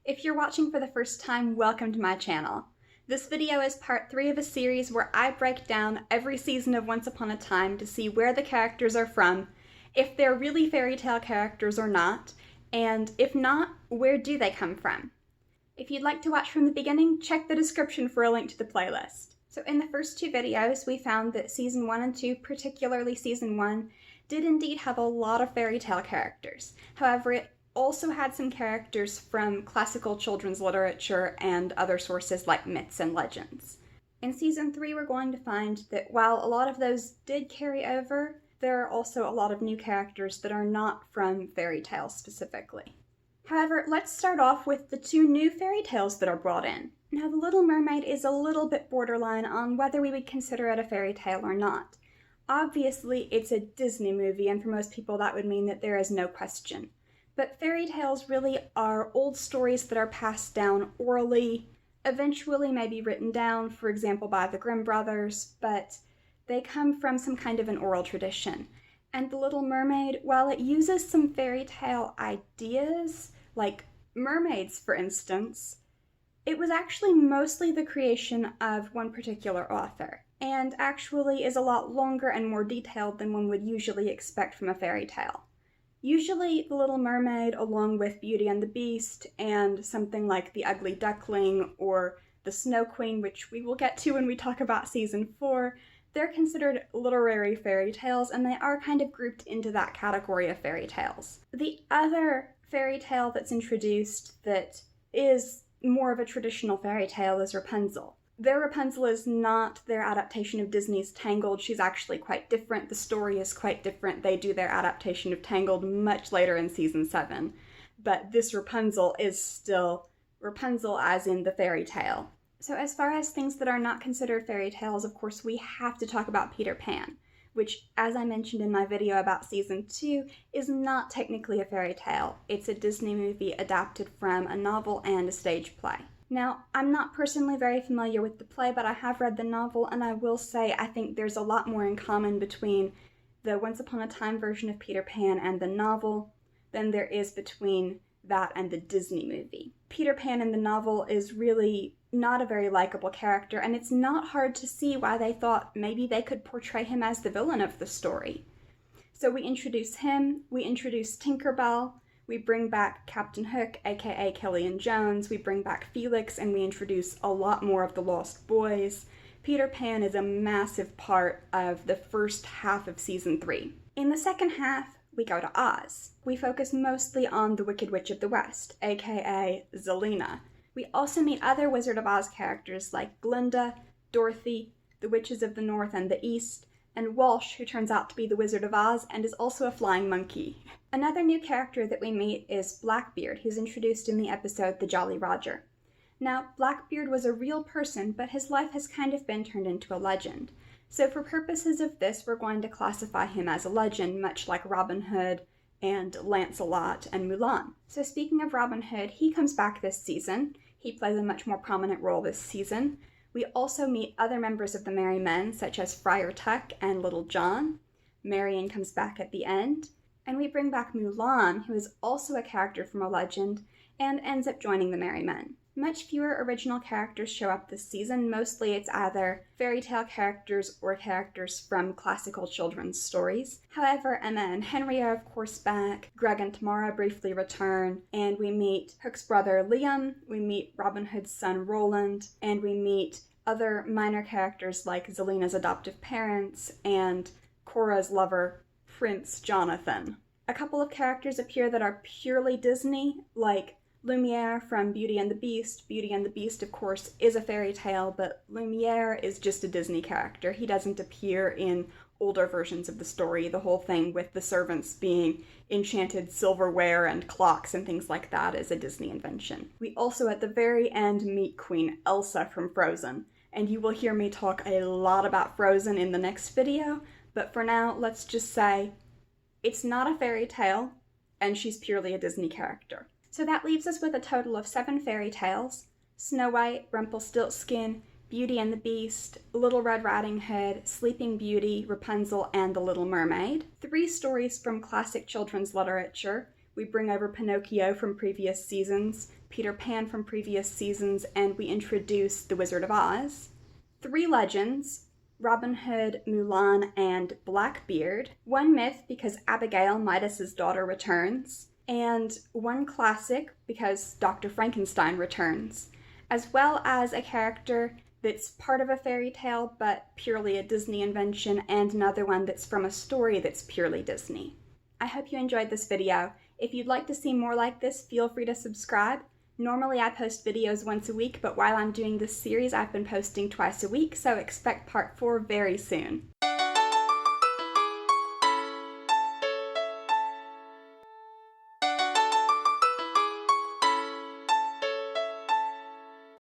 If you're watching for the first time, welcome to my channel. This video is part 3 of a series where I break down every season of Once Upon a Time to see where the characters are from, if they're really fairy tale characters or not, and if not, where do they come from? If you'd like to watch from the beginning, check the description for a link to the playlist. So in the first 2 videos, we found that season 1 and 2, particularly season 1, did indeed have a lot of fairy tale characters. However, it also had some characters from classical children's literature and other sources like myths and legends. In season 3, we're going to find that while a lot of those did carry over, there are also a lot of new characters that are not from fairy tales specifically. However, let's start off with the 2 new fairy tales that are brought in. Now, The Little Mermaid is a little bit borderline on whether we would consider it a fairy tale or not. Obviously, it's a Disney movie, and for most people that would mean that there is no question. But fairy tales really are old stories that are passed down orally, eventually maybe written down, for example, by the Grimm brothers, but they come from some kind of an oral tradition. And The Little Mermaid, while it uses some fairy tale ideas, like mermaids, for instance, it was actually mostly the creation of one particular author, and actually is a lot longer and more detailed than one would usually expect from a fairy tale. Usually, The Little Mermaid, along with Beauty and the Beast, and something like The Ugly Duckling or The Snow Queen, which we will get to when we talk about season 4, they're considered literary fairy tales, and they are kind of grouped into that category of fairy tales. The other fairy tale that's introduced that is more of a traditional fairy tale is Rapunzel. Their Rapunzel is not their adaptation of Disney's Tangled. She's actually quite different. The story is quite different. They do their adaptation of Tangled much later in season 7. But this Rapunzel is still Rapunzel as in the fairy tale. So as far as things that are not considered fairy tales, of course, we have to talk about Peter Pan, which, as I mentioned in my video about season 2, is not technically a fairy tale. It's a Disney movie adapted from a novel and a stage play. Now, I'm not personally very familiar with the play, but I have read the novel, and I will say I think there's a lot more in common between the Once Upon a Time version of Peter Pan and the novel than there is between that and the Disney movie. Peter Pan in the novel is really not a very likable character, and it's not hard to see why they thought maybe they could portray him as the villain of the story. So we introduce him, we introduce Tinkerbell, we bring back Captain Hook, aka Kelly and Jones, we bring back Felix, and we introduce a lot more of the Lost Boys. Peter Pan is a massive part of the first half of season 3. In the second half, we go to Oz. We focus mostly on the Wicked Witch of the West, aka Zelena. We also meet other Wizard of Oz characters like Glinda, Dorothy, the Witches of the North and the East, and Walsh, who turns out to be the Wizard of Oz and is also a flying monkey. Another new character that we meet is Blackbeard, who's introduced in the episode The Jolly Roger. Now, Blackbeard was a real person, but his life has kind of been turned into a legend. So for purposes of this, we're going to classify him as a legend, much like Robin Hood and Lancelot and Mulan. So speaking of Robin Hood, he comes back this season. He plays a much more prominent role this season. We also meet other members of the Merry Men, such as Friar Tuck and Little John. Marion comes back at the end. And we bring back Mulan, who is also a character from a legend, and ends up joining the Merry Men. Much fewer original characters show up this season. Mostly it's either fairy tale characters or characters from classical children's stories. However, Emma and Henry are of course back, Greg and Tamara briefly return, and we meet Hook's brother Liam, we meet Robin Hood's son Roland, and we meet other minor characters like Zelena's adoptive parents and Cora's lover, Prince Jonathan. A couple of characters appear that are purely Disney, like Lumiere from Beauty and the Beast. Beauty and the Beast, of course, is a fairy tale, but Lumiere is just a Disney character. He doesn't appear in older versions of the story, the whole thing with the servants being enchanted silverware and clocks and things like that is a Disney invention. We also, at the very end, meet Queen Elsa from Frozen, and you will hear me talk a lot about Frozen in the next video, but for now, let's just say it's not a fairy tale, and she's purely a Disney character. So that leaves us with a total of 7 fairy tales: Snow White, Rumpelstiltskin, Beauty and the Beast, Little Red Riding Hood, Sleeping Beauty, Rapunzel, and The Little Mermaid. 3 stories from classic children's literature. We bring over Pinocchio from previous seasons, Peter Pan from previous seasons, and we introduce The Wizard of Oz. 3 legends, Robin Hood, Mulan, and Blackbeard. 1 myth because Abigail, Midas's daughter, returns. And 1 classic because Dr. Frankenstein returns, as well as a character that's part of a fairy tale but purely a Disney invention, and another one that's from a story that's purely Disney. I hope you enjoyed this video. If you'd like to see more like this, feel free to subscribe. Normally I post videos once a week, but while I'm doing this series, I've been posting twice a week, so expect part 4 very soon.